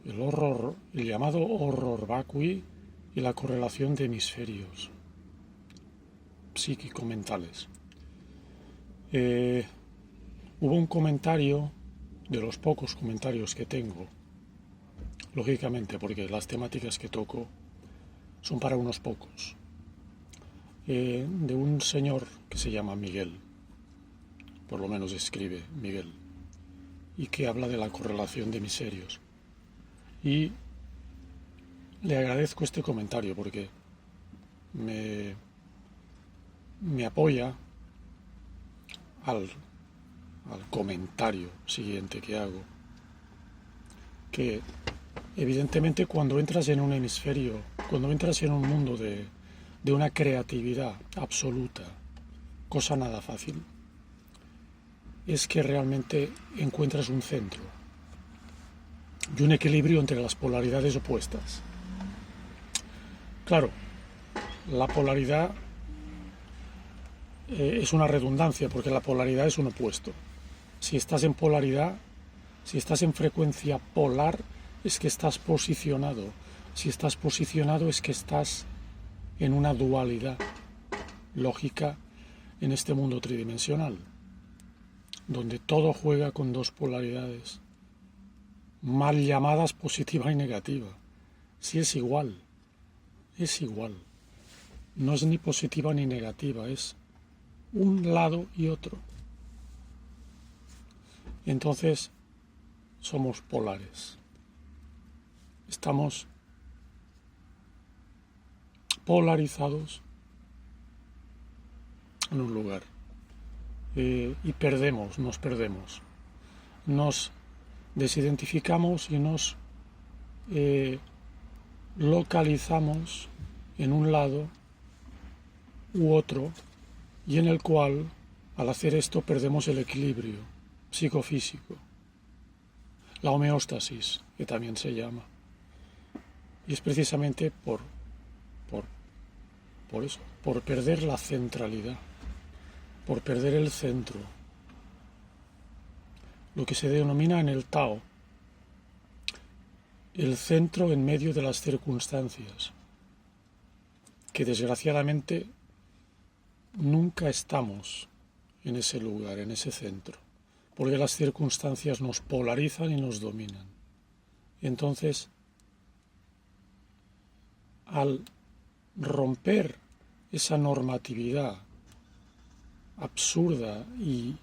el llamado horror vacui y la correlación de hemisferios psíquico-mentales. Hubo un comentario, de los pocos comentarios que tengo, lógicamente porque las temáticas que toco son para unos pocos, de un señor que se llama Miguel, por lo menos escribe Miguel, y que habla de la correlación de hemisferios. Y le agradezco este comentario porque me apoya al comentario siguiente que hago, que evidentemente cuando entras en un hemisferio, cuando entras en un mundo de una creatividad absoluta, cosa nada fácil, es que realmente encuentras un centro y un equilibrio entre las polaridades opuestas. Claro, la polaridad es una redundancia, porque la polaridad es un opuesto. Si estás en polaridad, si estás en frecuencia polar, es que estás posicionado. Si estás posicionado, es que estás en una dualidad lógica en este mundo tridimensional, donde todo juega con dos polaridades, mal llamadas positiva y negativa. Si es igual, no es ni positiva ni negativa, es un lado y otro. Entonces somos polares, estamos polarizados en un lugar, y nos perdemos, nos desidentificamos y nos localizamos en un lado u otro, y en el cual, al hacer esto, perdemos el equilibrio psicofísico, la homeostasis, que también se llama. Y es precisamente por eso, por perder la centralidad, por perder el centro, lo que se denomina en el Tao el centro en medio de las circunstancias, que desgraciadamente nunca estamos en ese lugar, en ese centro, porque las circunstancias nos polarizan y nos dominan. Entonces, al romper esa normatividad absurda e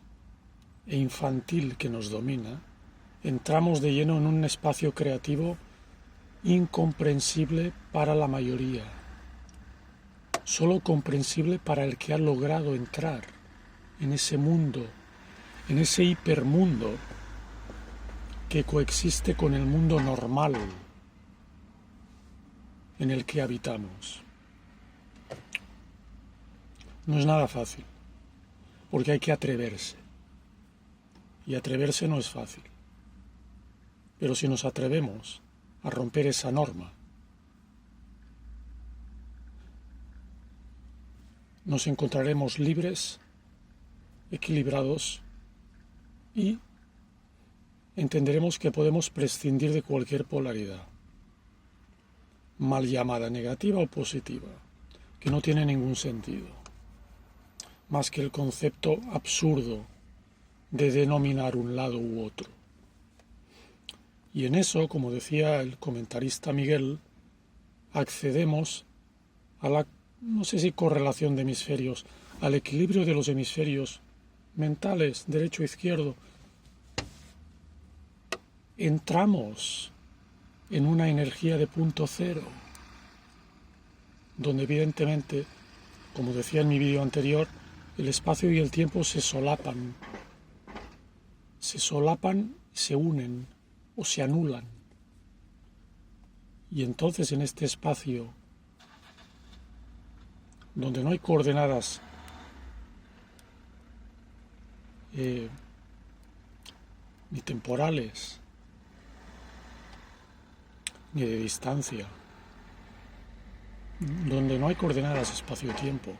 infantil que nos domina, entramos de lleno en un espacio creativo incomprensible para la mayoría, solo comprensible para el que ha logrado entrar en ese mundo, en ese hipermundo que coexiste con el mundo normal en el que habitamos. No es nada fácil, porque hay que atreverse, y atreverse no es fácil. Pero si nos atrevemos a romper esa norma, nos encontraremos libres, equilibrados, y entenderemos que podemos prescindir de cualquier polaridad, mal llamada negativa o positiva, que no tiene ningún sentido, más que el concepto absurdo de denominar un lado u otro. Y en eso, como decía el comentarista Miguel, accedemos a la, no sé si correlación de hemisferios, al equilibrio de los hemisferios mentales, derecho e izquierdo. Entramos en una energía de punto cero, donde evidentemente, como decía en mi vídeo anterior, el espacio y el tiempo se solapan, se unen o se anulan. Y entonces en este espacio, donde no hay coordenadas ni temporales, ni de distancia, donde no hay coordenadas espacio-tiempo,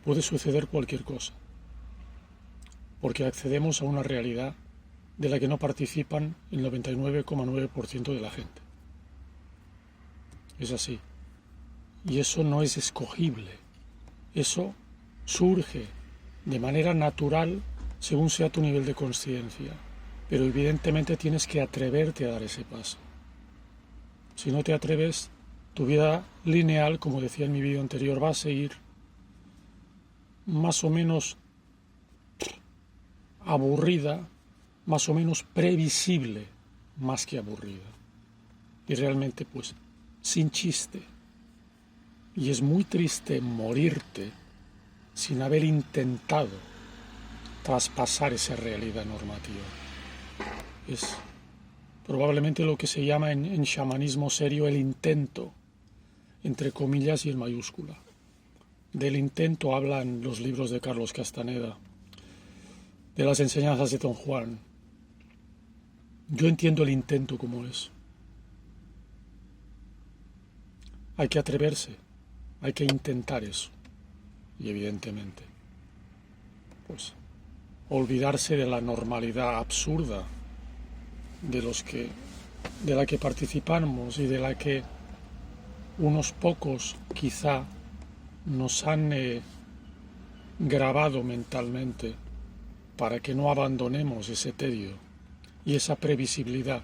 puede suceder cualquier cosa, porque accedemos a una realidad de la que no participan el 99,9% de la gente. Es así. Y eso no es escogible. Eso surge de manera natural según sea tu nivel de conciencia. Pero evidentemente tienes que atreverte a dar ese paso. Si no te atreves, tu vida lineal, como decía en mi vídeo anterior, va a seguir más o menos aburrida, más o menos previsible, más que aburrida. Y realmente, pues, sin chiste. Y es muy triste morirte sin haber intentado traspasar esa realidad normativa. Es probablemente lo que se llama en chamanismo serio el intento, entre comillas y en mayúscula. Del intento hablan los libros de Carlos Castaneda, de las enseñanzas de Don Juan. Yo entiendo el intento como es. Hay que atreverse, hay que intentar eso. Y evidentemente, pues, olvidarse de la normalidad absurda de la que participamos y de la que unos pocos quizá nos han grabado mentalmente para que no abandonemos ese tedio y esa previsibilidad,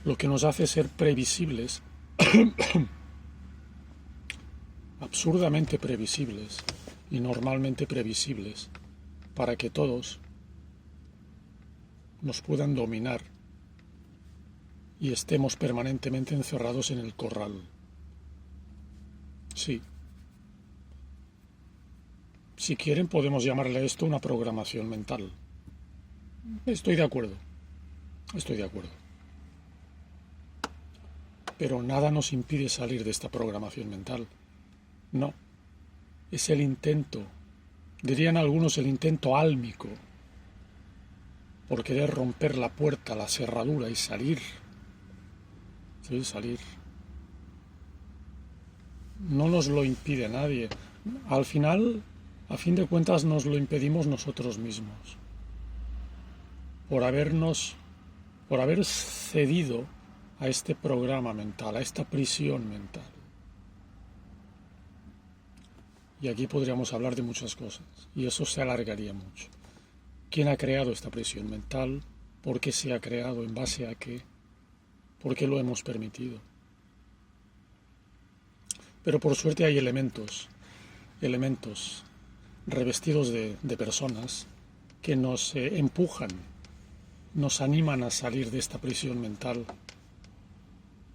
lo que nos hace ser previsibles, absurdamente previsibles y normalmente previsibles, para que todos nos puedan dominar y estemos permanentemente encerrados en el corral. Sí. Si quieren podemos llamarle a esto una programación mental. Estoy de acuerdo. Pero nada nos impide salir de esta programación mental. No. Es el intento, dirían algunos el intento álmico, por querer romper la puerta, la cerradura y salir. Sí, salir. No nos lo impide nadie. Al final, a fin de cuentas, nos lo impedimos nosotros mismos. Por haber cedido a este programa mental, a esta prisión mental. Y aquí podríamos hablar de muchas cosas, y eso se alargaría mucho. ¿Quién ha creado esta prisión mental? ¿Por qué se ha creado? ¿En base a qué? ¿Por qué lo hemos permitido? Pero por suerte hay elementos revestidos de personas que nos empujan, nos animan a salir de esta prisión mental.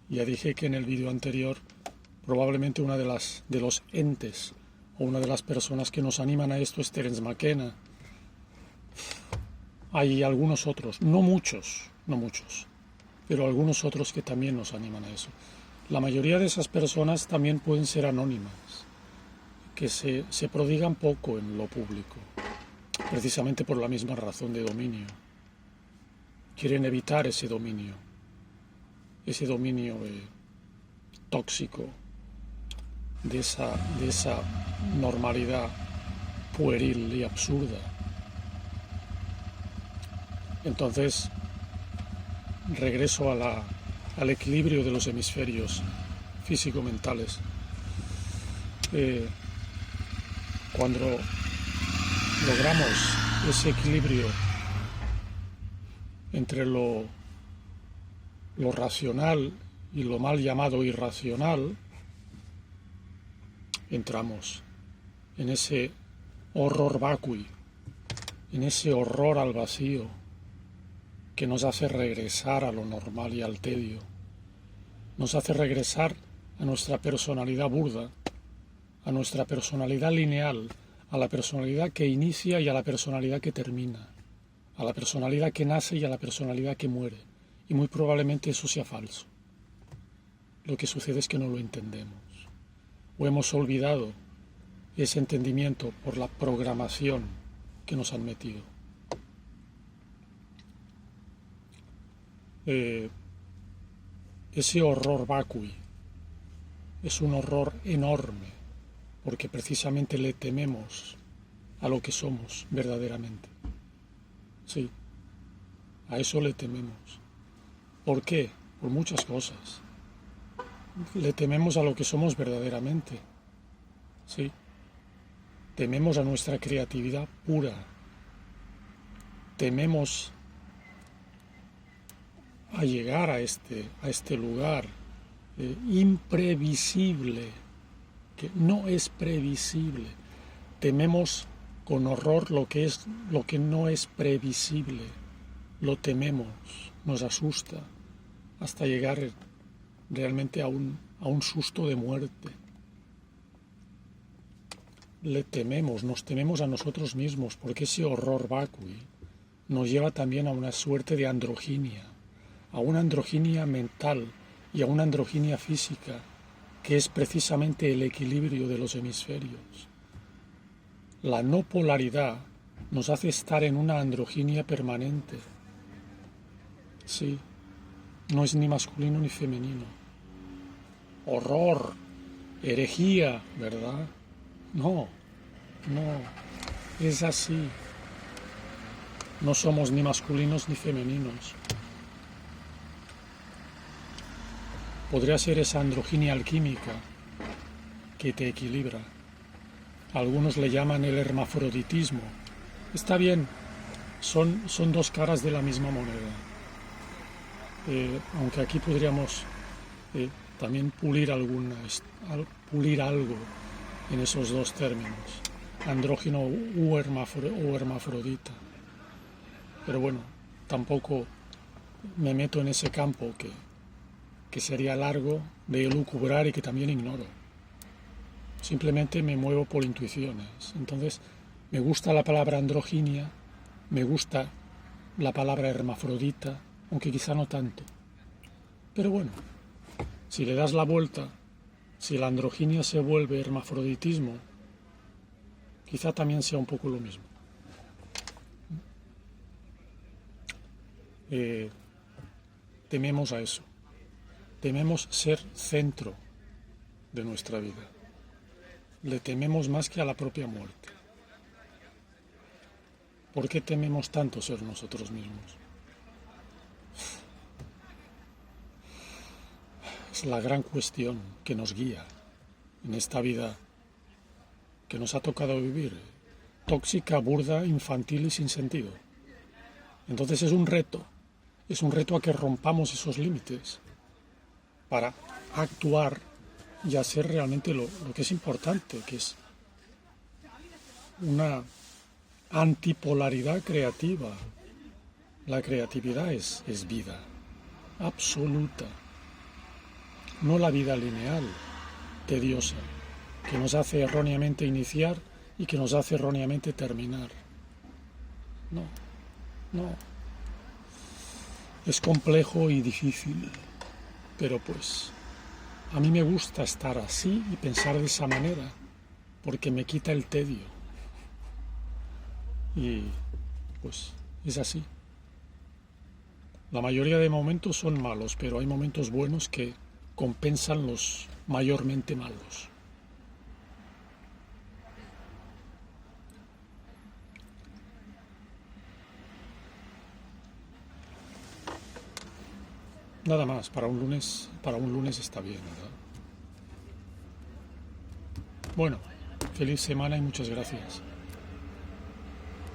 Ya dije que en el vídeo anterior probablemente una de los entes o una de las personas que nos animan a esto es Terence McKenna. Hay algunos otros, no muchos, pero algunos otros que también nos animan a eso. La mayoría de esas personas también pueden ser anónimas, que se prodigan poco en lo público, precisamente por la misma razón de dominio. Quieren evitar ese dominio tóxico, de esa normalidad pueril y absurda. Entonces, regreso al equilibrio de los hemisferios físico-mentales. Cuando logramos ese equilibrio entre lo racional y lo mal llamado irracional, entramos en ese horror vacui, en ese horror al vacío que nos hace regresar a lo normal y al tedio, nos hace regresar a nuestra personalidad burda, a nuestra personalidad lineal, a la personalidad que inicia y a la personalidad que termina, a la personalidad que nace y a la personalidad que muere. Y muy probablemente eso sea falso. Lo que sucede es que no lo entendemos. O hemos olvidado ese entendimiento por la programación que nos han metido. Ese horror vacui es un horror enorme, porque precisamente le tememos a lo que somos verdaderamente. Sí, a eso le tememos. ¿Por qué? Por muchas cosas. Le tememos a lo que somos verdaderamente. Sí. Tememos a nuestra creatividad pura. Tememos a llegar a este lugar imprevisible, que no es previsible. Tememos con horror lo que no es previsible. Lo tememos, nos asusta, hasta llegar realmente a un susto de muerte. Nos tememos a nosotros mismos, porque ese horror vacui nos lleva también a una suerte de androginia, a una androginia mental y a una androginia física, que es precisamente el equilibrio de los hemisferios. La no polaridad nos hace estar en una androginia permanente. Sí, no es ni masculino ni femenino. Horror, herejía, ¿verdad? No, es así. No somos ni masculinos ni femeninos. Podría ser esa androginia alquímica que te equilibra. Algunos le llaman el hermafroditismo. Está bien, son dos caras de la misma moneda. Aunque aquí podríamos también pulir algo en esos dos términos, andrógino o hermafrodita. Pero bueno, tampoco me meto en ese campo que sería largo de elucubrar y que también ignoro. Simplemente me muevo por intuiciones. Entonces, me gusta la palabra androginia, me gusta la palabra hermafrodita, aunque quizá no tanto. Pero bueno, si le das la vuelta, si la androginia se vuelve hermafroditismo, quizá también sea un poco lo mismo. Tememos a eso. Tememos ser centro de nuestra vida. Le tememos más que a la propia muerte. ¿Por qué tememos tanto ser nosotros mismos? Es la gran cuestión que nos guía en esta vida que nos ha tocado vivir, tóxica, burda, infantil y sin sentido. Entonces es un reto a que rompamos esos límites para actuar y hacer realmente lo que es importante, que es una antipolaridad creativa. La creatividad es vida absoluta, no la vida lineal, tediosa, que nos hace erróneamente iniciar y que nos hace erróneamente terminar. No. Es complejo y difícil, pero pues a mí me gusta estar así y pensar de esa manera, porque me quita el tedio. Y pues es así. La mayoría de momentos son malos, pero hay momentos buenos que compensan los mayormente malos. Nada más, para un lunes está bien, ¿verdad? Bueno, feliz semana y muchas gracias.